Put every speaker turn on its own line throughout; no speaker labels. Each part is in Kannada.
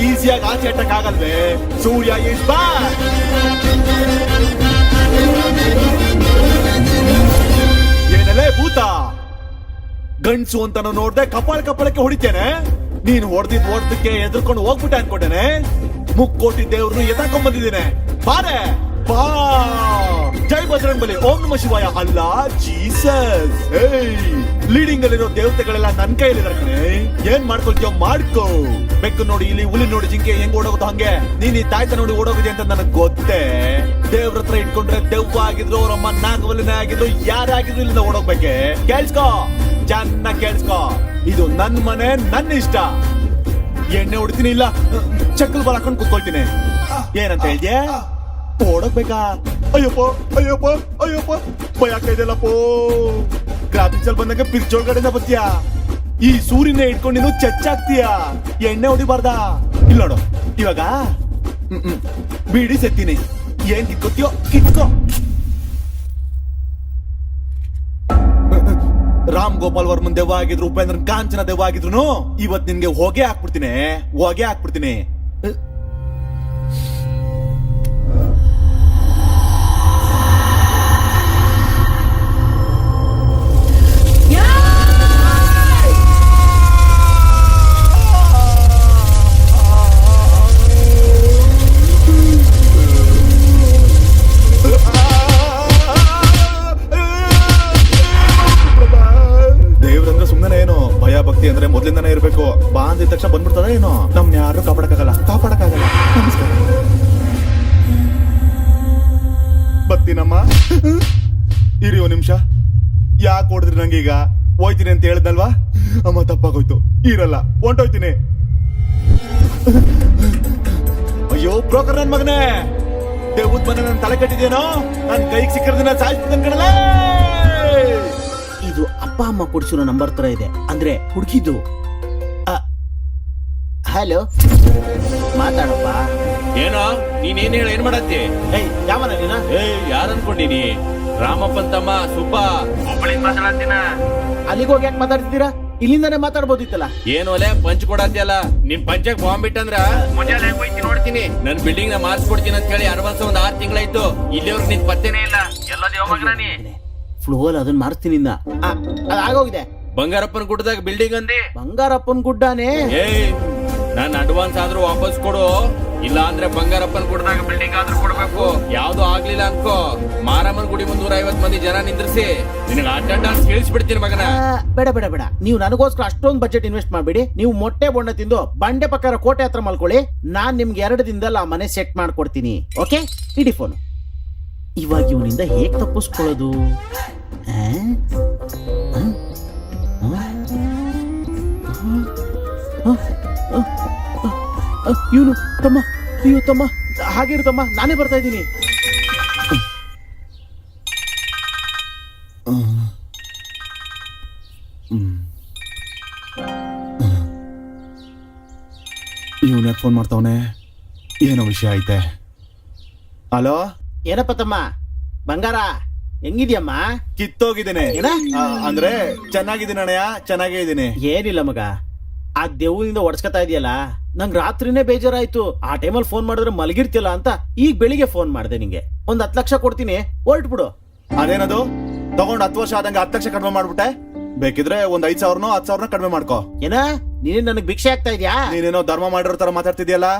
ಈಸಿಯಾಗಿ ಆಚೆ ಇಟ್ಟಕ್ ಆಗಲ್ವೇ? ಸೂರ್ಯ ಇಸ್ ಬ್ಯಾಕ್. ಏನಲ್ಲೇ ಭೂತ, ಗಂಡ್ಸು ಅಂತ ನೋಡ್ದೆ ಕಪಾಳಕ್ಕೆ ಹೊಡಿತೇನೆ. ನೀನ್ ಹೊಡೆದಕ್ಕೆ ಎದ್ರಕೊಂಡು ಹೋಗ್ಬಿಟ್ಟೆ ಅನ್ಕೊಂಡೇನೆ. ಮುಕ್ಕೋಟಿ ದೇವ್ರನ್ನು ಎತ್ತಾಕೊಂಡ್ ಬಂದಿದ್ದೇನೆ. ಬಾರೆ ಬಾ. ಜೈ ಬಜರಂಗ್ ಬಲಿ. ಓಂ ನಮ ಶಿವಾಯ. ಅಲ್ಲ ಜೀಸಸ್. ಲೀಡಿಂಗ್ ಅಲ್ಲಿರೋ ದೇವತೆಗಳೆಲ್ಲ ನನ್ ಕೈಯಲ್ಲಿದ್ದಾರೆ. ಏನ್ ಮಾಡ್ಕೊಳ್ತೀಯೋ ಮಾಡ್ಕೋ. ಬೆಕ್ಕು ನೋಡಿ ಇಲ್ಲಿ, ಹುಲಿ ನೋಡಿ ಜಿಂಕೆ ಹೆಂಗ್ ಓಡೋಗುತ್ತೋ ಹಂಗೆ ನೀನ್ ಈ ತಾಯ್ತ ನೋಡಿ ಓಡೋಗಿದೆ ಅಂತ ನನಗ್ ಗೊತ್ತೇ. ದೇವ್ರ ಹತ್ರ ಇಟ್ಕೊಂಡ್ರೆ ದೆವ್ವ ಆಗಿದ್ರು, ಅವ್ರಮ್ಮ ನಾಗವಲ್ಲಿನೇ ಆಗಿದ್ರು, ಯಾರೇ ಆಗಿದ್ರು ಇಲ್ಲಿಂದ ಓಡೋಗ್ಬೇಕೆ. ಕೇಳ್ಸ್ಕೋ, ಚೆನ್ನಾಗ್ ಕೇಳ್ಸ್ಕೋ. ಇದು ನನ್ ಮನೆ, ನನ್ನ ಇಷ್ಟ. ಎಣ್ಣೆ ಹೊಡಿತೀನಿ, ಇಲ್ಲ ಚಕ್ಕಲ್ ಬಾಲ್ ಹಾಕೊಂಡ್ ಕುತ್ಕೊಳ್ತೀನಿ. ಏನಂತ ಹೇಳ್ದೆ? ಓಡೋಗ್ಬೇಕಾ? ಅಯ್ಯಪ್ಪ ಅಯ್ಯಪ್ಪ ಅಯ್ಯಪ್ಪ, ಭಯ ಆಗ್ತಾ ಇದೆಯಲ್ಲಪ್ಪೋ. ಗ್ರಾಫಿಕ್ಸ್ ಅಲ್ಲಿ ಬಂದಾಗ ಪಿರ್ಚೊಳಗಡೆಯಿಂದ ಬರ್ತೀಯಾ. ಈ ಸೂರ್ಯನ ಇಟ್ಕೊಂಡು ನೀನು ಚಚ್ಚಾಗ್ತೀಯ. ಎಣ್ಣೆ ಹೊಡಿಬಾರ್ದ. ಇಲ್ಲ ನೋಡು, ಇವಾಗ ಬೀಡಿ ಸೆತ್ತೀನಿ. ಏನ್ ಕಿತ್ಕೋತೀಯೋ ಕಿತ್ಕೋ. ರಾಮ್ ಗೋಪಾಲ್ ವರ್ಮನ್ ದೆವ್ವ ಆಗಿದ್ರು, ಉಪೇಂದ್ರನ್ ಕಾಂಚನ ದೆವ್ವ ಆಗಿದ್ರು, ಇವತ್ ನಿನ್ಗೆ ಹೊಗೆ ಹಾಕ್ಬಿಡ್ತೀನಿ. ಅಂದ್ರೆ ಮೊದ್ಲಿಂದಾನೇ ಇರ್ಬೇಕು. ಬಾ ಅಂದಿದ ತಕ್ಷಣ ಬಂದ್ಬಿಡ್ತದ ಏನೋ. ನಮ್ನ ಯಾರು ಕಾಪಾಡಕ್ಕಾಗಲ್ಲ. ನಮಸ್ಕಾರ. ಬರ್ತೀನಮ್ಮ. ಇರಿ ಒಂದ್ ನಿಮಿಷ. ಯಾಕೆ ಹೊಡೆದ್ರಿ ನಂಗೀಗ? ಹೋಯ್ತೀನಿ ಅಂತ ಹೇಳ್ದಲ್ವಾ? ಅಮ್ಮ ತಪ್ಪಾಗೋಯ್ತು. ಇರಲ್ಲ, ಹೊಂಟೋಯ್ತೀನಿ. ಅಯ್ಯೋ ಬ್ರೋಕರ್ ನನ್ ಮಗನೇ, ದೇವದ್ ಮನೆ ನನ್ ತಲೆ ಕಟ್ಟಿದೇನೋ. ನನ್ ಕೈಗೆ ಸಿಕ್ಕಿರೋದನ್ನ ಸಾಯಿಸ್ಬಿಡ್ತಾನೆ ಕಣಲ್ಲ.
ಇದು ಅಪ್ಪ ಅಮ್ಮ ಕೊಡ್ಸಿರೋ ನಂಬರ್ ತರ ಇದೆ, ಅಂದ್ರೆ ಹುಡುಕಿದ್ದು. ಹಲೋ, ಮಾತಾಡಪ್ಪ.
ಏನೋ ನೀನೇನ್ ಹೇಳ, ಏನ್ ಮಾಡತ್ತಿ?
ಯಾವನ ನೀನ?
ಯಾರು ಅನ್ಕೊಂಡಿನಿ? ರಾಮಪ್ಪನ್ ತಮ್ಮ ಸುಬ್ಬ. ಒಬ್ಬಳಿಂದ ಮಾತಾಡತ್ತೀನ.
ಅಲ್ಲಿಗೆ ಹೋಗಿ ಯಾಕೆ ಮಾತಾಡ್ತಿದ್ದೀರಾ? ಇಲ್ಲಿಂದಾನೆ ಮಾತಾಡ್ಬೋದಿತ್ತಲ್ಲ.
ಏನು ಅಲ್ಲೇ ಪಂಚ್ ಕೊಡತ್ತಿಯಲ್ಲ. ನಿಮ್ ಪಂಚಕ್ ಬಾಂಬ್ ಬಿಟ್ಟಂದ್ರ ಮುಂಜಾನೆ ಹೋಯ್ತಿ ನೋಡ್ತೀನಿ. ನನ್ ಬಿಲ್ಡಿಂಗ್ ನ ಮಾರ್ಸ್ಕೊಡ್ತೀನಿ ಅಂತ ಹೇಳಿ ಅಡ್ವಾನ್ಸ್ ಒಂದ್ 6 ತಿಂಗಳಾಯ್ತು. ಇಲ್ಲಿವರೆಗೆ ನಿನ್ ಪತ್ತೆನೇ ಇಲ್ಲ. ಎಲ್ಲ ದೇವಮಗ್ರಾನಿ
ಫ್ಲೋಲ್ ಅದನ್ನ ಮಾರ್ತೀನಿ. ಆಗೋಗಿದೆ.
ಬಂಗಾರಪ್ಪನ ಗುಡ್ಡದಾಗ ಬಿಲ್ಡಿಂಗ್ ಅಂದಿ.
ಬಂಗಾರಪ್ಪನ ಗುಡ್ಡಾನೇ?
ನಾನ್ ಅಡ್ವಾನ್ಸ್ ಆದ್ರೂ ವಾಪಸ್ ಕೊಡು, ಇಲ್ಲ ಅಂದ್ರೆ ಬಂಗಾರಪ್ಪನ ಗುಡ್ಡದಾಗ ಬಿಲ್ಡಿಂಗ್ ಆದ್ರೂ ಕೊಡ್ಬೇಕು. ಯಾವ್ದು ಆಗ್ಲಿಲ್ಲ ಅನ್ಕೋ, ಮಾರಮ್ಮನ ಗುಡಿ ಮುಂದೆ 150 ಮಂದಿ ಜನ ನಿಂದ್ರಿಸಿ ನಿನಗ ಅಟೆಂಡೆನ್ಸ್ ಕೇಳಿಸ್ಬಿಡ್ತೀನಿ ಮಗನ.
ಬೇಡ, ನೀವು ನನಗೋಸ್ಕರ ಅಷ್ಟೊಂದು ಬಜೆಟ್ ಇನ್ವೆಸ್ಟ್ ಮಾಡ್ಬಿಡಿ. ನೀವು ಮೊಟ್ಟೆ ಬೊಂಡ ತಿಂದು ಬಂಡೆ ಪಕ್ಕರ ಕೋಟೆ ಹತ್ರ ಮಲ್ಕೊಳ್ಳಿ. ನಾನ್ ನಿಮ್ಗೆ 2 ದಿನದಲ್ಲಿ ಆ ಮನೆ ಸೆಟ್ ಮಾಡ್ಕೊಡ್ತೀನಿ. ಓಕೆ, ಇಡಿ ಫೋನ್. ಇವಾಗ ಇವನಿಂದ ಹೇಗ್ ತಪ್ಪಿಸ್ಕೊಳ್ಳೋದು? ಇವನು ತಮ್ಮ, ಅಯ್ಯೋ ತಮ್ಮ, ಹಾಗಿರು ತಮ್ಮ, ನಾನೇ ಬರ್ತಾ ಇದ್ದೀನಿ.
ಇವನೇ ಫೋನ್ ಮಾಡ್ತಾವನೆ. ಏನೋ ವಿಷಯ ಐತೆ. ಹಲೋ,
ಏನಪ್ಪ ತಮ್ಮ? ಬಂಗಾರ ಹೆಂಗಿದ್ಯಮ್ಮ?
ಕಿತ್ತೋಗಿದ್ದೇನೆ. ಅಂದ್ರೆ ಚೆನ್ನಾಗಿದ್ದೀನಿ ಅಣ್ಣಯ್ಯ, ಚೆನ್ನಾಗೇ ಇದ್ದೀನಿ.
ಏನಿಲ್ಲ ಮಗ, ಆ ದೆವ್ವದಿಂದ ಒಡ್ಸ್ಕೊತಾ ಇದೆಯಲ್ಲ, ನಂಗ್ ರಾತ್ರಿನೇ ಬೇಜಾರಾಯ್ತು. ಆ ಟೈಮಲ್ಲಿ ಫೋನ್ ಮಾಡಿದ್ರೆ ಮಲಗಿರ್ತಿಯಲ್ಲ ಅಂತ ಈಗ ಬೆಳಿಗ್ಗೆ ಫೋನ್ ಮಾಡಿದೆ ನಿಂಗೆ. ಒಂದ್ 10 ಲಕ್ಷ ಕೊಡ್ತೀನಿ, ಹೊರಟ್ಬಿಡು.
ಅದೇನದು ತಗೊಂಡ್ 10 ವರ್ಷ ಆದಂಗೆ 10 ಲಕ್ಷ ಕಡಿಮೆ ಮಾಡ್ಬಿಟ್ಟೆ. ಬೇಕಿದ್ರೆ ಒಂದ್ 5,000 10,000 ಕಡಿಮೆ ಮಾಡ್ಕೋ.
ಏನ ನೀನೇ ನನಗ್ ಭಿಕ್ಷೆ ಆಗ್ತಾ ಇದ್ಯಾ?
ನೀನೇನೋ ಧರ್ಮ ಮಾಡಿರೋ ತರ ಮಾತಾಡ್ತಿದ್ಯಲ್ಲ.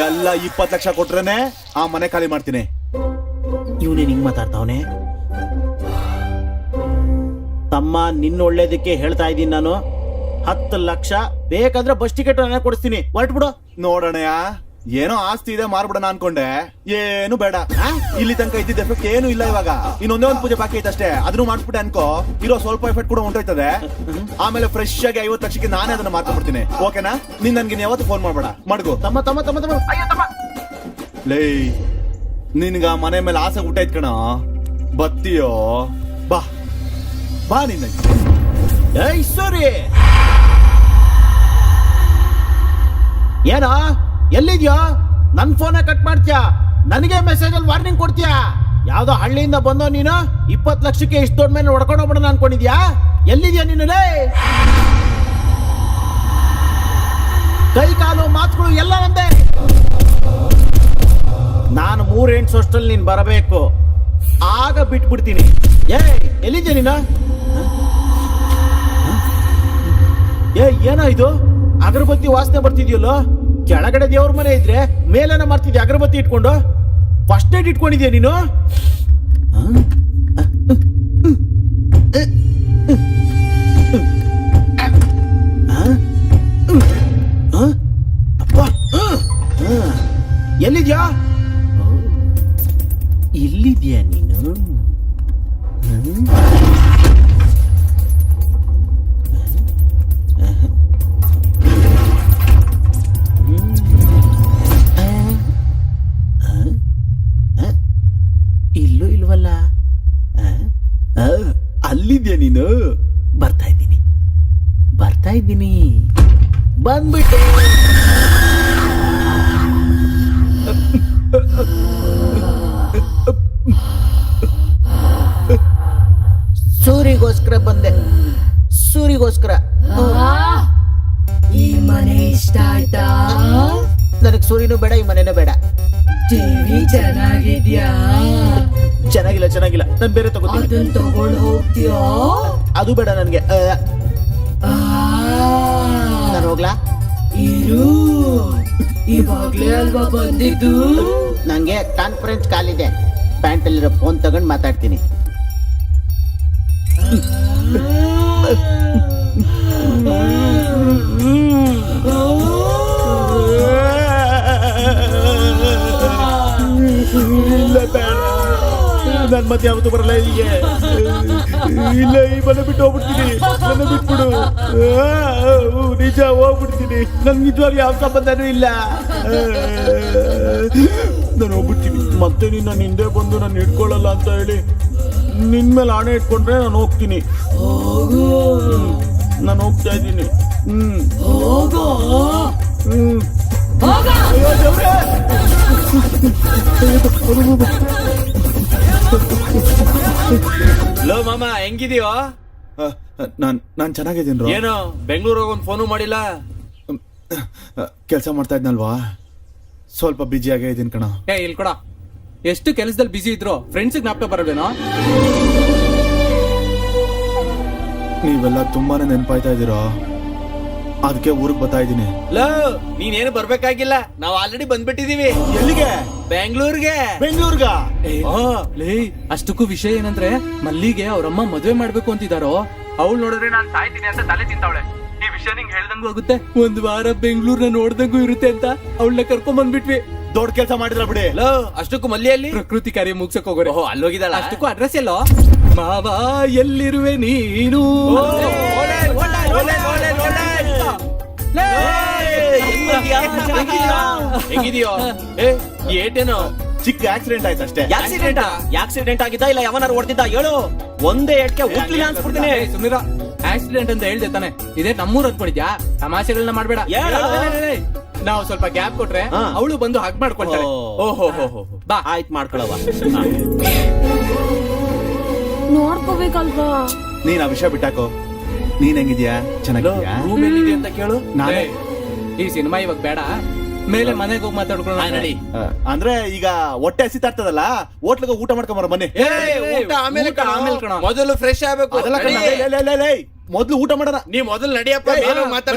ಎಲ್ಲ 20 ಲಕ್ಷ ಕೊಟ್ರೇನೆ ಆ ಮನೆ ಖಾಲಿ ಮಾಡ್ತೀನಿ.
ಇವನೇ ಹಿಂಗ್ ಮಾತಾಡ್ತಾವನೆ. ತಮ್ಮ, ನಿನ್ನ ಒಳ್ಳೇದಕ್ಕೆ ಹೇಳ್ತಾ ಇದ್ದೀನಿ ನಾನು. 10 ಲಕ್ಷ ಬೇಕಾದ್ರೆ ಬಸ್ ಟಿಕೆಟ್ ನಾನೇ ಕೊಡಿಸ್ತೀನಿ, ಹೊರಟ್ಬಿಡು.
ನೋಡಣಯ್ಯ, ಏನೋ ಆಸ್ತಿ ಇದೆ ಮಾರ್ಬಿಡೋಣ ಅನ್ಕೊಂಡೆ. ಏನು ಬೇಡ, ಇಲ್ಲಿ ತನಕ ಇದ್ದಿದ್ದ ಎಫೆಕ್ಟ್ ಏನು ಇಲ್ಲ. ಇವಾಗ ಇನ್ನೊಂದೇ ಒಂದು ಪೂಜೆ ಬಾಕಿ ಐತೆ ಅಷ್ಟೇ. ಅದನ್ನು ಮಾಡ್ಬಿಟ್ಟೆ ಅನ್ಕೋ, ಇರೋ ಸ್ವಲ್ಪ ಎಫೆಕ್ಟ್ ಕೂಡ ಹೊಂಟೋಯ್ತದೆ. ಆಮೇಲೆ ಫ್ರೆಶ್ ಆಗಿ 50 ಲಕ್ಷಕ್ಕೆ ನಾನೇ ಅದನ್ನ ಮಾರ್ಕೊಂಡ್ಬಿಡ್ತೀನಿ. ಓಕೆನಾ? ನೀನ್ ನನ್ಗೆ ಯಾವತ್ತು ಫೋನ್ ಮಾಡ್ಬೇಡ. ಮಾಡ್ಗೋ.
ತಮ್ಮ ತಮ್ಮ ತಮ್ಮ ತಮ್ಮ
ಲೇ, ನಿನ್ಗ ಮನೆ ಮೇಲೆ ಆಸೆ ಊಟಾಯ್ತು ಕಣ. ಬತ್ತೀಯೋ? ಬಾ ಬಾ. ನಿನ್ನ
ಸರಿ, ಏನೋ ಎಲ್ಲಿದ್ಯೋ? ನನ್ ಫೋನೇ ಕಟ್ ಮಾಡ್ತೀಯಾ? ನನಗೆ ಮೆಸೇಜ್ ಅಲ್ಲಿ ವಾರ್ನಿಂಗ್ ಕೊಡ್ತೀಯಾ? ಯಾವ್ದೋ ಹಳ್ಳಿಯಿಂದ ಬಂದೋ ನೀನು? 20 ಲಕ್ಷಕ್ಕೆ ಇಷ್ಟು ದೊಡ್ಡ ಮೇಲೆ ಹೊಡ್ಕೊಂಡು ಹೋಗ್ಬಿಡೋಣ ಅನ್ಕೊಂಡಿದ್ಯಾ? ಎಲ್ಲಿದ್ಯಾ ನೀನು? ಕೈ ಕಾಲು ಮಾತು ಬಾಸ್ಗಳು ಎಲ್ಲ ಒಂದೇ. ನಾನು 3 ಎಂಟು ವರ್ಷದಲ್ಲಿ ನೀನ್ ಬರಬೇಕು, ಆಗ ಬಿಟ್ಬಿಡ್ತೀನಿ. ಎಲ್ಲಿದ್ಯಾ ನೀನು? ಏನೋ ಇದು ಅಗರಬತ್ತಿ ವಾಸನೆ ಬರ್ತಿದ್ಯಲ್ಲೋ? ಕೆಳಗಡೆ ದೇವ್ರ ಮನೆ ಇದ್ರೆ ಮೇಲೇನ ಮಾಡ್ತಿದ್ಯಾ ಅಗರಬತ್ತಿ ಇಟ್ಕೊಂಡು? ಫಸ್ಟ್ ಏಡ್ ಇಟ್ಕೊಂಡಿದ್ಯಾ ನೀನು? ಎಲ್ಲಿದ್ಯಾ? ಇಲ್ಲಿದ್ಯಾ ನೀನು? ಇಲ್ಲೂ ಇಲ್ವಲ್ಲ. ಅಲ್ಲಿದ್ಯಾ ನೀನು? ಬರ್ತಾ ಇದ್ದೀನಿ ಬಂದ್ಬಿಟ್ಟೆ. ಸೂರಿಗೋಸ್ಕರ ಬಂದೆ, ಸೂರಿಗೋಸ್ಕರ.
ಈ ಮನೆ ಇಷ್ಟ ಆಯ್ತಾ?
ನನಗ್ ಸೂರ್ಯನೂ ಬೇಡ, ಈ ಮನೆನೂ ಬೇಡ.
ಟಿವಿ ಚೆನ್ನಾಗಿದ್ಯಾ?
ಚೆನ್ನಾಗಿಲ್ಲ, ನಾನು ಬೇರೆ ತಗೋತೀನಿ.
ಅದನ್ನ ತಗೊಂಡು ಹೋಗ್ತೀಯಾ?
ಅದು ಬೇಡ ನನ್ಗೆ. ನಾನು ಹೋಗ್ಲಾ?
ಇರು, ಇವಾಗ್ಲೇ ಅಲ್ವಾ ಬಂದಿದ್ದು?
ನಂಗೆ ಕಾನ್ಫರೆನ್ಸ್ ಕಾಲ್ ಇದೆ, ಪ್ಯಾಂಟಲ್ಲಿರೋ ಫೋನ್ ತಗೊಂಡು ಮಾತಾಡ್ತೀನಿ. ಇಲ್ಲ ಬೇಡ, ನನ್ ಮತ್ತೆ ಯಾವತ್ತೂ ಬರಲ್ಲ ಇಲ್ಲಿಗೆ. ಇಲ್ಲ, ಈ ಮನೆ ಬಿಟ್ಟು ಹೋಗ್ಬಿಡ್ತೀನಿ. ನನ್ನ ಬಿಟ್ಬಿಡು. ನಿಜ ಹೋಗ್ಬಿಡ್ತೀನಿ. ನನ್ ನಿಜವಾಗ್ಲೂ ಯಾವ ಸಂಬಂಧನೂ ಇಲ್ಲ. ನಾನು ಹೋಗ್ಬಿಡ್ತೀನಿ. ಮತ್ತೆ ನೀನ್ ನನ್ನ ಹಿಂದೆ ಬಂದು ನಾನು ಹಿಡ್ಕೊಳ್ಳಲ್ಲ ಅಂತ ಹೇಳಿ ನಿನ್ ಮೇಲೆ ಆಣೆ ಇಟ್ಕೊಂಡ್ರೆ ನಾನು ಹೋಗ್ತೀನಿ. ನಾನು ಹೋಗ್ತಾ ಇದ್ದೀನಿ.
ಹೋಗೋ
ಅಯ್ಯೋ ದೇವ್ರೇ!
ಲೋ ಮಾಮ, ಹೆಂಗಿದೀಯೋ?
ನಾನ್ ಚೆನ್ನಾಗಿದ್ದೀನಿ.
ಏನು ಬೆಂಗಳೂರಿಗೆ ಒಂದು ಫೋನು ಮಾಡಿಲ್ಲ?
ಕೆಲಸ ಮಾಡ್ತಾ ಇದ್ನಲ್ವಾ, ಸ್ವಲ್ಪ ಬಿಜಿ ಆಗೇ ಇದೀನಿ ಕಣ.
ಇಲ್ಲಿ ಕೊಡ. ಎಷ್ಟು ಕೆಲಸದಲ್ಲಿ ಬಿಸಿ ಇದ್ರು ಫ್ರೆಂಡ್ಸ್ ಜ್ಞಾಪಕ ಬರಬೇನೋ?
ನೀವೆಲ್ಲ ತುಂಬಾನೇ ನೆನಪಾಯ್ತಾ ಇದೀರೋ, ಅದಕ್ಕೆ ಊರಿಗೆ ಬರ್ತಾ ಇದ್ದೀನಿ.
ಲೋ, ನೀನೇನು ಬರ್ಬೇಕಾಗಿಲ್ಲ, ನಾವ್ ಆಲ್ರೆಡಿ ಬಂದ್ಬಿಟ್ಟಿದೀವಿ.
ಎಲ್ಲಿಗೆ?
ಬೆಂಗಳೂರಿಗೆ.
ಬೆಂಗಳೂರ್ಗ?
ಲೇ, ಅಷ್ಟಕ್ಕೂ ವಿಷಯ ಏನಂದ್ರೆ ಮಲ್ಲಿಗೆ ಅವ್ರಮ್ಮ ಮದ್ವೆ ಮಾಡ್ಬೇಕು ಅಂತಿದಾರೋ. ಅವಳು ನೋಡಿದ್ರೆ ನಾನ್ ಸಾಯ್ತೀನಿ ಅಂತ ತಲೆ ತಿಂತಾವಳೆ. ಈ ವಿಷಯ ನಿಂಗೆ ಹೇಳ್ದಂಗೂ ಆಗುತ್ತೆ. ಒಂದ್ ವಾರ ಬೆಂಗಳೂರ್ನ ನೋಡ್ದಂಗೂ ಇರುತ್ತೆ ಅಂತ ಅವಳನ್ನ ಕರ್ಕೊಂಡ್ ಬಂದ್ಬಿಟ್ವಿ.
ದೊಡ್ಡ ಕೆಲಸ ಮಾಡಿದ್ರ ಬಿಡಿ.
ಲೋ, ಅಷ್ಟಕ್ಕೂ ಮಲ್ಲಿಯಲ್ಲಿ
ಪ್ರಕೃತಿ ಕಾರ್ಯ ಮುಗ್ಸಕ್ ಹೋಗೋರೆ.
ಓಹೋ, ಅಲ್ಲೋಗಿದ್ದಾಳ.
ಅಷ್ಟಕ್ಕೂ ಅಡ್ರೆಸ್ ಎಲ್ಲೋ? ಮಾವ ಎಲ್ಲಿರುವೆ ನೀನು?
ಹೆಂಗಿದೀಯೋ? ಈ ಏಟೇನು?
ಚಿಕ್ಕ ಆಕ್ಸಿಡೆಂಟ್ ಆಯ್ತು ಅಷ್ಟೇ.
ಆಕ್ಸಿಡೆಂಟ್ ಆಗಿದ್ದ ಇಲ್ಲ ಯಾವನಾರು ಹೊಡೆದಿದ್ದ ಹೇಳು. ಒಂದೇ ಏಟ್ಗೆ ಉತ್ಲಿಲ್ಲ ಅನ್ಸ್ಬಿಡ್ತೀನಿ.
ಸುಮೀರ, ಆಕ್ಸಿಡೆಂಟ್ ಅಂತ ಹೇಳ್ದೆ ತಾನೆ? ಇದೇ ನಮ್ಮೂರ್ ಅನ್ಕೊಂಡಿದ್ಯಾ? ತಮಾಷೆಗಳನ್ನ ಮಾಡ್ಬೇಡ. ನಾವು ಸ್ವಲ್ಪ ಗ್ಯಾಪ್ ಕೊಟ್ರೆ ಅವಳು ಬಂದು ಹಗ್ ಮಾಡ್ಕೊಳ್ತಾಳೆ.
ಓಹೋ,
ಬಾ,
ಆಯ್ತು ಮಾಡ್ಕೊಳವ.
ನೋಡ್ಕೋಬೇಕಲ್ವಾ?
ನೀನ್ ಆ ವಿಷಯ ಬಿಟ್ಟಾಕೋ. ನೀನ್ ಹೆಂಗಿದ್ಯಾ? ಚೆನ್ನಾಗಿದ್ಯಾ?
ರೂಮ್ ಎಲ್ಲಿದೆ ಅಂತ ಕೇಳು.
ನಾನೇ
ಈ ಸಿನಿಮಾ ಇವಾಗ ಬೇಡ, ಮೇಲೆ ಮನೆಗೆ ಹೋಗಿ ಮಾತಾಡ್ಕೊಳ್ಳೋಣ.
ನಡಿ.
ಅಂದ್ರೆ ಈಗ ಹೊಟ್ಟೆ ಹಸಿತಾ ಇರ್ತದಲ್ಲ, ಹೋಟ್ಲಿಗೆ ಊಟ ಮಾಡ್ಕೊಂಬರ ಬನ್ನಿ.
ಊಟ ಆಮೇಲೆ
ಊಟ ಆಮೇಲೆ ಕಣೋ.
ಮೊದಲು ಫ್ರೆಶ್ ಆಗ್ಬೇಕು.
ಅದೆಲ್ಲ ಕಣ. ಲೇ, ಮೊದ್ಲು ಊಟ ಮಾಡೋಣ.
ನೀ ಮೊದಲು ನಡಿಯಪ್ಪ. ಏನೋ ಮಾತಾಡ.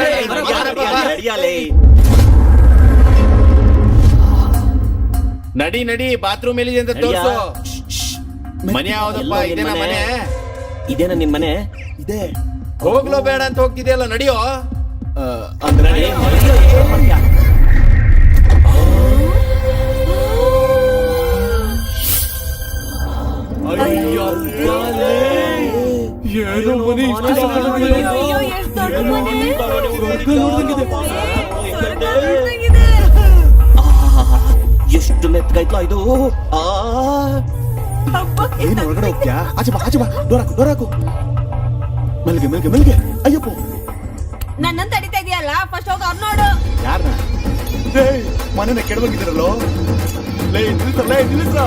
ನಡಿ, ಬಾತ್ರೂಮ್ ಎಲ್ಲಿದೆ ಅಂತ ತೋರ್ಸು. ಮನೆ ಯಾವ್ದಪ್ಪ? ಇದೇನಾ ಮನೆ?
ಇದೇನ ನಿನ್ ಮನೆ?
ಇದೆ.
ಹೋಗ್ಲೋ ಬೇಡ ಅಂತ ಹೋಗ್ತಿದೆಯಲ್ಲ, ನಡಿಯೋ.
ಅಂದ್ರೆ
ಏನೋ ಮನೆ ಇಷ್ಟು ಸಣ್ಣದಾಗಿದೆ.
ಅಯ್ಯೋ, ಎಷ್ಟ್ ದೊಡ್ಡ ಮನೆ.
ಸ್ವರ್ಗ ನೋಡ್ದಂಗಿದೆ.
ಎಷ್ಟು ಮೆತ್ತಗಾಯ್ತು ಇದು.
ಏನ್ ಒಳಗಡೆ ಹೋಗ್ತ್ಯಾ? ಆಚೆ ಬಾ. ಡೋರ್ ಹಾಕು. ಮೆಲ್ಗೆ. ಅಯ್ಯಪ್ಪ,
ನನ್ನನ್ ತಡಿತಾ ಇದೆಯಲ್ಲ, ಫಸ್ಟ್ ಹೋಗಿ ಅವ್ರು ನೋಡು.
ಯಾರನ್ನ? ಮನೆನ ಕೆಡವಾಗಿದ್ದೀರಲ್ಲೋ. ನಿಲ್ಲಿಸ್ರ.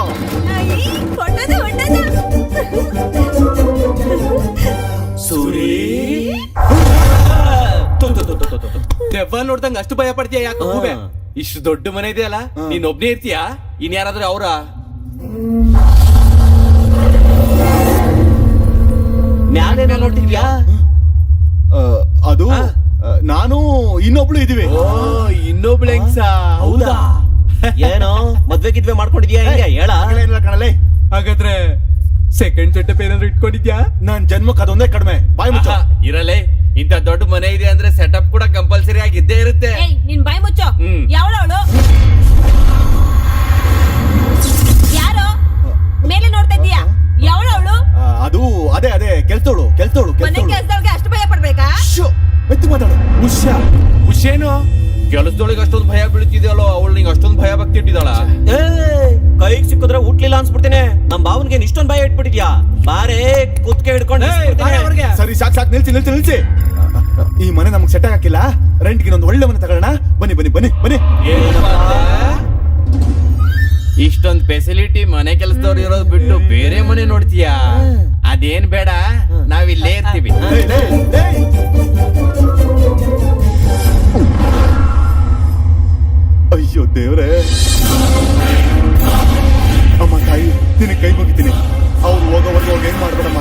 ಸೂರಿ
ದೆವ್ವ ನೋಡ್ದಂಗ ಅಷ್ಟು ಭಯ ಪಡ್ತೀಯ ಯಾಕೆ ಗೂಬೆ?
ಹಾ.
ಇಷ್ಟು ದೊಡ್ಡ ಮನೆ ಇದೆಯಲ್ಲ ನೀನ್ ಒಬ್ನೇ ಇರ್ತೀಯಾ? ಇನ್ ಯಾರಾದ್ರೂ ಅವ್ರ
ಮ್ಯಾಲೇನೋ ನೋಡ್ತಿದ್ಯಾ?
ಅದು ನಾನು ಇನ್ನೊಬ್ಳು ಇದೀವಿ.
ಇನ್ನೊಬ್ಳು ಹೆಂಗ್ಸ? ಹೌದಾ?
ಏನೋ ಮದ್ವೆ ಗಿದ್ವೆ ಮಾಡ್ಕೊಂಡಿದ್ಯಾ ಹೆಂಗೆ ಹೇಳ?
ಏನಿಲ್ಲ ಕಣಲೆ,
ಹಾಗಾದ್ರೆ ಸೆಕೆಂಡ್ ಸೆಟಪ್ ಏನಾದ್ರು ಇಟ್ಕೊಂಡಿದ್ಯಾ?
ನಾನ್ ಜನ್ಮಕ್ಕೆ ಅದೊಂದೇ ಕಡಿಮೆ. ಬಾಯ್ ಮುಚ್ಚ.
ಇರಲೇ ಇಂತ ದೊಡ್ಡ ಮನೆ ಇದೆ ಅಂದ್ರೆ ಸೆಟಪ್ ಕೂಡ ಕಂಪಲ್ಸರಿ ಆಗಿದ್ದೇ ಇರುತ್ತೆ.
ಏಯ್ ನಿನ್ ಬಾಯ್ ಮುಚ್ಚೋ.
ಹ್ಮ್.
ಯಾವಳವಳು? ಯಾರು ಮೇಲೆ ನೋಡ್ತಾ ಇದೀಯಾ? ಯಾವಳವಳು?
ಅದು ಅದೇ ಅದೇ ಕೆಲ್ಸೋಳು ಕೆಲ್ಸೋಳು
ಮನೆ
ಕೆಲ್ಸೋಳು.
ಕೆಲ್ಸದವ್ರಿಗೆ ಅಷ್ಟು ಭಯ ಪಡ್ಬೇಕಾ?
ಎತ್ತು ಮಾತಾಡು.
ಖುಷೇನು ಕೆಲಸದೊಳಗೆ ಅಷ್ಟೊಂದು ಭಯ ಬೀಳ್ತಿದ್ಯಲ್ಲೋ, ಅವಳು ನಿಂಗೆ ಅಷ್ಟೊಂದು ಭಯ ಭಕ್ತಿ ಇಟ್ಟಿದ್ದಾಳ?
ಏ ಕೈಗೆ ಸಿಕ್ಕಿದ್ರೆ ಹುಟ್ಲಿಲ್ಲ ಅನ್ಸ್ಬಿಡ್ತೀನಿ. ನಮ್ ಬಾವನ್ಗೆ ಇಷ್ಟೊಂದ್ ಭಯ ಇಟ್ಬಿಟ್ಟಿದ್ಯಾ? ಬಾರೇ ಕುತ್ಕೆ ಹಿಡ್ಕೊಂಡು
ಅವ್ರಿಗೆ
ಸರಿ ಸಾಕ್ ಸಾಕ್, ನಿಲ್ಸಿ ನಿಲ್ಸಿ ನಿಲ್ಸಿ. ಈ ಮನೆ ನಮಗ್ ಸೆಟ್ ಹಾಕಿಲ್ಲ. ರೆಂಟ್ಗೆ ಇನ್ನೊಂದು ಒಳ್ಳೆ ಮನೆ ತಗೊಳ್ಳೋಣ. ಬನ್ನಿ ಬನ್ನಿ ಬನ್ನಿ ಬನ್ನಿ.
ಇಷ್ಟೊಂದ್ ಫೆಸಿಲಿಟಿ ಮನೆ ಕೆಲಸದವ್ರು ಇರೋದು ಬಿಟ್ಟು ಬೇರೆ ಮನೆ ನೋಡ್ತೀಯಾ? ಅದೇನ್ ಬೇಡ, ನಾವಿಲ್ಲೇ ಇರ್ತೀವಿ.
ಏಯ್, ಏಯ್, ಏಯ್. ಅಯ್ಯೋ ದೇವ್ರೆ, ಅಮ್ಮ ತಾಯಿ ನಿನಗೆ ಕೈ ಮುಗಿತೀನಿ. ಅವ್ರು ಹೋಗೋವರೆಗೂ ಹೋಗಿ ಏನ್ ಮಾಡ್ಬೇಡಮ್ಮ.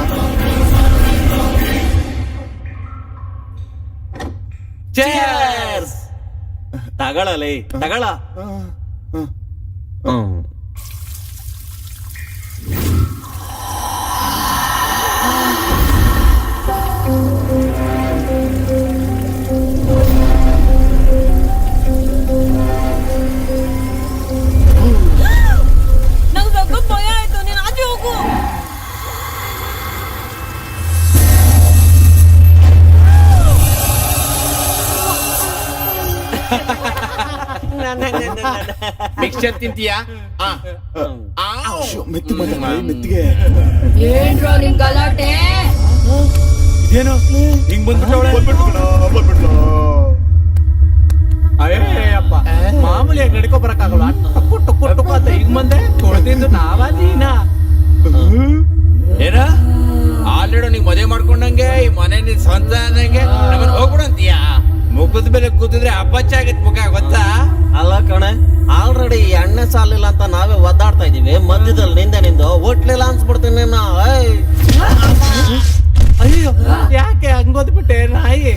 ತಗಳಲೇ ತಗಳ.
ನಂಗ್ ಸ್ವಲ್ಪ ಭಯ ಆಯ್ತು. ನೀನ್ ಆಚೆ ಹೋಗು.
ಮಿಕ್ಸ್ಚರ್ ತಿಂತೀಯಾ? ಆ.
ಅಯ್ಯೋ, ಮೆತ್ತಿ ಮಾತಾಡಿ ಮೆತ್ತಿಗೆ.
ಏನ್ರೋ ನಿನ್ ಗಲಾಟೆ?
ಏನು ಹಿಂಗ್ ಬಂದ್ಬಿಟ್ಟವಳೆ? ಬಂದ್ಬಿಟ್ಲು.
ಅಯ್ಯಪ್ಪ ಮಾಮೂಲಿಯಾಗಿ ನಡ್ಕೊ ಬರಕ್ಕಾಗಲ್ಲ. ಟಕ್ಕು ಟಕ್ಕು ಟಕ್ಕು ಅಂತ ಹಿಂಗ್ ಬಂದೆ ಕೊಡ್ತಿದ್ದು ನಾವ ನೀನಾ?
ಏನ ಆಲ್ರೆಡಿ ನೀವ್ ಮದುವೆ ಮಾಡ್ಕೊಂಡಂಗೆ ಈ ಮನೆ ನಿನ್ ಸ್ವಂತ ಅನ್ನಂಗೆ ನಮ್ಮನ್ನ ಹೋಗ್ಬಿಡಂತೀಯಾ? ಮುಖದ ಮೇಲೆ ಕೂತಿದ್ರೆ ಅಪ್ಪಚ್ಚಾಗಿತ್ ಮುಖ ಗೊತ್ತಾ?
ಅಲ್ಲ ಕಣೆ, ಆಲ್ರೆಡಿ ಎಣ್ಣೆ ಸಾಲಿಲ್ಲ ಅಂತ ನಾವೇ ಒದ್ದಾಡ್ತಾ ಇದೀವಿ. ಮಧ್ಯದಲ್ಲಿ ನಿಂದು ಒಟ್ಲಿಲ್ಲ ಅನ್ಸ್ಬಿಡ್ತೀನಿ ನಾ.
ಅಯ್ಯೋ ಯಾಕೆ ಹಂಗೋದ್ಬಿಟ್ಟೆ ನಾಯಿ?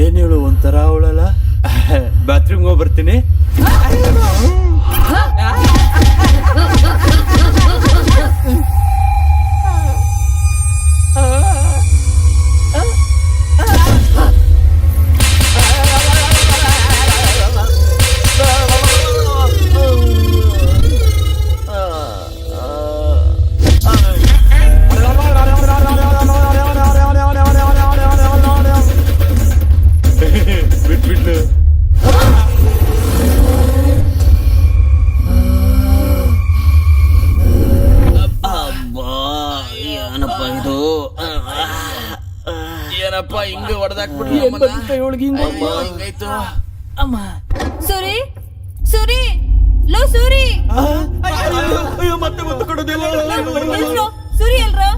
ಏನ್ ಹೇಳು ಒಂಥರ ಅವಳಲ್ಲ. ಬಾತ್ರೂಮ್ ಹೋಗಿ ಬರ್ತೀನಿ.
ಬಿಟ್ಬಿಟ್ಲು.
ಅಬ್ಬಾ ಏನಪ್ಪ ಇದು?
ಏನಪ್ಪ ಹಿಂಗ ಹೊಡೆದಾಕ್ಬಿಟ್ಲು? ಹಿಂಗಾಯ್ತು.
ಅಮ್ಮ
ಸುರಿ ಸುರಿ ಲೋ ಸುರಿ.
ಅಯ್ಯೋ ಮತ್ತೆ ಮುತ್ತು ಕೊಡೋದಿಲ್ಲ.
ಎಲ್ರು? ಸುರಿ ಎಲ್ರು?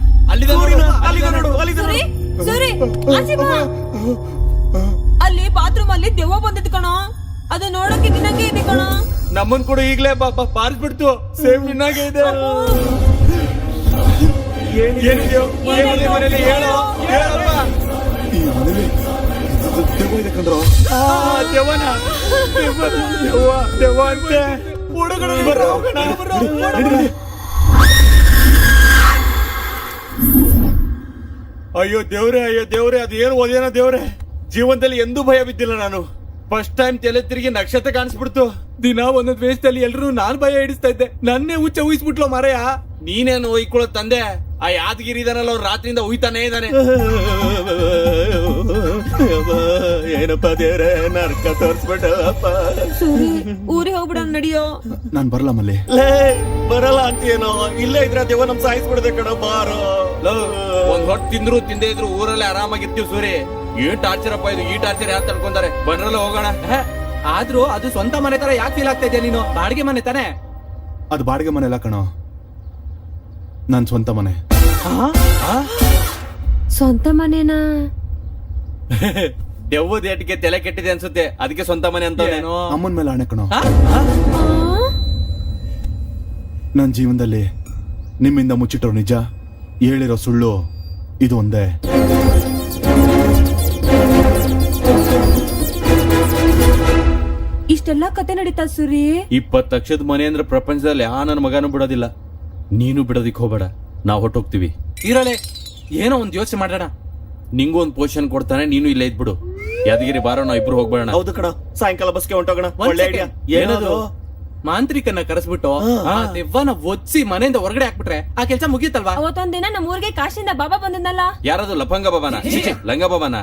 ಸುರಿ ಸುರಿ ಆಚೆ ಬಾ. ಅಲ್ಲಿ ಬಾತ್ರೂಮ್ ಅಲ್ಲಿ ದೆವ್ವ ಬಂದಿತ್ತು ಕಣೋ. ಅದು ನೋಡಕ್ಕೆ ನಿನ್ನಂಗೆ ಇದೆ ಕಣೋ.
ನಮ್ಮನ್ ಕೂಡ ಈಗ್ಲೇ ಪಾರಿಸ್ಬಿಡ್ತು. ಸೇಮ್ ನಿನ್ನಾಗೆ ಇದೆ. ಏನಿದೆಯೋ ಮನೇಲಿ ಹೇಳೋ, ಹೇಳಪ್ಪ.
ಈ ಮನೇಲಿ ದೆವ್ವ ಇದೆ ಕಂಡ್ರೋ.
ದೆವ್ವನ? ದೆವ್ವ ಅಂತೆ. ಹುಡುಗರು ಅಯ್ಯೋ ದೇವ್ರೆ, ಅಯ್ಯೋ ದೇವ್ರೆ, ಅದು ಏನು ಓದೇನೋ ದೇವ್ರೆ. ಜೀವನದಲ್ಲಿ ಎಂದೂ ಭಯ ಬಿದ್ದಿಲ್ಲ ನಾನು. ಫಸ್ಟ್ ಟೈಮ್ ತಲೆ ತಿರುಗಿ ನಕ್ಷತ್ರ ಕಾಣಿಸ್ಬಿಡ್ತು.
ದಿನ ಒಂದೊಂದ್ ವೇಷದಲ್ಲಿ ಎಲ್ರು ನಾನ್ ಭಯ ಹಿಡಿಸ್ತಾ ಇದ್ದೆ. ನನ್ನೇ ಹುಚ್ಚ ಊಹಿಸ್ಬಿಟ್ಲು ಮರೆಯ.
ನೀನೇನು ಒಯ್ಕೊಳ್ಳೋ ತಂದೆ? ಆ ಯಾದಗಿರಿ ಇದಾನಲ್ಲ, ಅವ್ರು ರಾತ್ರಿಯಿಂದ ಉಯ್ತಾನೆ ಇದ್ದಾನೆ.
ಏನಪ್ಪ ದೇವ್ರೆ, ನರ್ಕ ತೋರ್ಸ್ಬಿಟ್ಟಪ್ಪ.
ಸುರಿ ಊರಿಗೆ ಹೋಗ್ಬಿಡೋಣ ನಡಿಯೋ.
ನಾನ್ ಬರಲ್ಲ ಮಲ್ಲಿ.
ಲೇ ಬರಲ್ಲ ಅಂತೀನೋ? ಇಲ್ಲೇ ಇದ್ರೆ ದೇವ ನಮ್ ಸಾಯಿಸ್ಬಿಡದೆ ಕಣ. ಬಾರೋ
ಒಂದ್ ಹೊಟ್ಟು ತಿಂದ್ರು ತಿಂದೇ ಇದ್ರು ಊರಲ್ಲೇ ಆರಾಮಾಗಿರ್ತೀವಿ. ಸೂರಿ ಏನ್ ಟಾರ್ಚರ್ ಅಪ್ಪ ಇದು. ಈ ಟಾರ್ಚರ್ ಯಾರು ತಡ್ಕೊಂತಾರೆ? ಬನ್ರಲ್ಲ ಹೋಗೋಣ.
ಆದ್ರೂ ಅದು ಸ್ವಂತ ಮನೆ ತರ ಯಾಕೆ ಫೀಲ್ ಆಗ್ತಾ ಇದೆಯಾ ನೀನು? ಬಾಡಿಗೆ ಮನೆ ತಾನೆ?
ಅದು ಬಾಡಿಗೆ ಮನೆ ಅಲ್ಲ ಕಣೋ, ನನ್ ಸ್ವಂತ ಮನೆ.
ಸ್ವಂತ ಮನೆನಾ?
ದೆವ್ವದ ಏಟಿಗೆ ತಲೆ ಕೆಟ್ಟಿದೆ ಅನ್ಸುತ್ತೆ, ಅದಕ್ಕೆ ಸ್ವಂತ ಮನೆ ಅಂತ
ಏನೋ
ಅಮ್ಮನ ಮೇಲೆ ಆಣೆ ಕಣೋ,
ಆ? ಆ?
ನನ್ನ ಜೀವನದಲ್ಲಿ ನಿಮ್ಮಿಂದ ಮುಚ್ಚಿಟ್ಟರು ನಿಜ, ಹೇಳಿರೋ ಸುಳ್ಳು ಇದು ಒಂದೇ.
ಇಷ್ಟೆಲ್ಲ ಕತೆ ನಡೀತಾ ಸೂರಿ?
20 ಲಕ್ಷದ ಮನೆ ಅಂದ್ರೆ ಪ್ರಪಂಚದಲ್ಲಿ ಆ ನನ್ನ ಮಗನೂ ಬಿಡೋದಿಲ್ಲ, ನೀನು ಬಿಡೋದಿಕ್ ಹೋಗ್ಬೇಡ, ನಾವ್ ಹೊಟ್ಟೋಗ್ತೀವಿ.
ಇರಲೆ ಏನೋ ಒಂದ್ ಯೋಚನೆ ಮಾಡೋಣ.
ನಿಂಗೂ ಒಂದ್ ಪೊಸಿಷನ್ ಕೊಡ್ತಾನೆ, ನೀನು ಇಲ್ಲೇ ಇದ್ಬಿಡು. ಯಾದಗಿರಿ ಬಾರೋ, ನಾವ್ ಇಬ್ರು ಹೋಗ್ಬೇಡ.
ಹೌದು ಕಣ, ಸಾಯಂಕಾಲ ಬಸ್ಗೆ ಹೊಂಟೋಗೋಣ.
ಒಂದ್
ಒಳ್ಳೆ
second.
ಐಡಿಯಾ. ಏನದು?
ಮಾಂತ್ರಿಕನ್ನ ಕರೆಸ್ಬಿಟ್ಟು ಆ ದೆವ್ವನ ಒದ್ಸಿ ಮನೆಯಿಂದ ಹೊರಗಡೆ ಹಾಕ್ಬಿಟ್ರೆ ಆ ಕೆಲ್ಸ ಮುಗಿಯುತ್ತಲ್ವಾ?
ಅವತ್ತೊಂದಿನ ನಮ್ಮ ಊರಿಗೆ ಕಾಶಿಂದ ಬಾಬಾ ಬಂದಿದ್ನಲ್ಲ,
ಯಾರದು ಲಫಂಗ ಬಾಬಾನ? ಲಂಗ ಬಾಬಾನ?